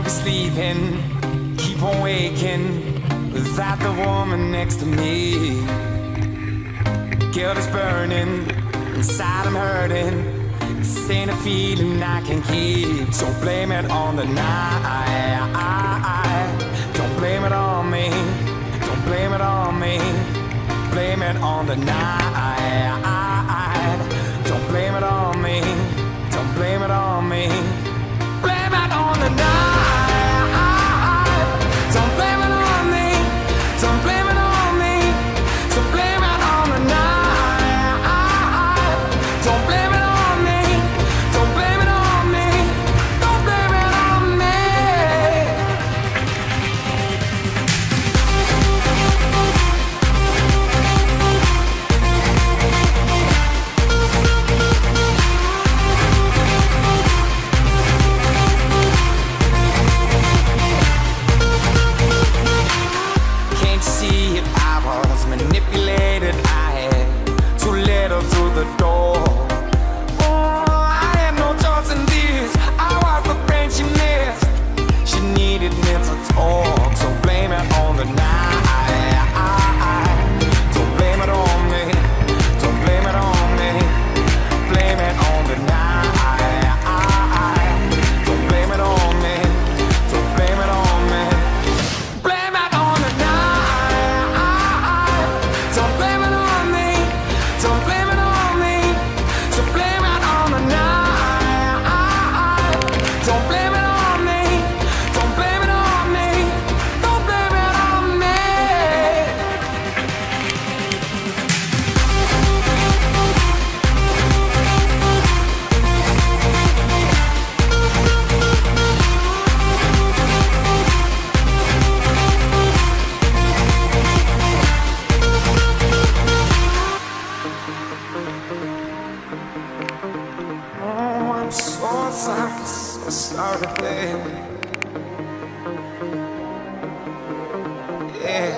be sleeping, keep on waking without the woman next to me. Guilt is burning, inside I'm hurting. This ain't a feeling I can keep. So blame it on the night. Don't blame it on me. Don't blame it on me. Blame it on the night. Don't blame it on me. Don't blame it on me. Blame it on the night. Don't blame it on me. Don't blame it on me. So blame it on the night. Don't blame it on me. Don't blame it on me. Don't blame it on me. Can't you see it? I was manipulated. I had too little through the door. Oh, I had no choice in this. I was the friend she missed. She needed me to talk. So blame it on the night. Don't blame it on me. Don't blame it on me. Blame it on the night. Don't blame it on me. Don't blame it on me. Blame it on the night. Don't blame it on me. Don't blame it on me. So blame it on the night. Don't blame it on me. Don't blame it on me. Don't blame it on me. Oh, I'm so sorry, so sorry, baby. Yeah.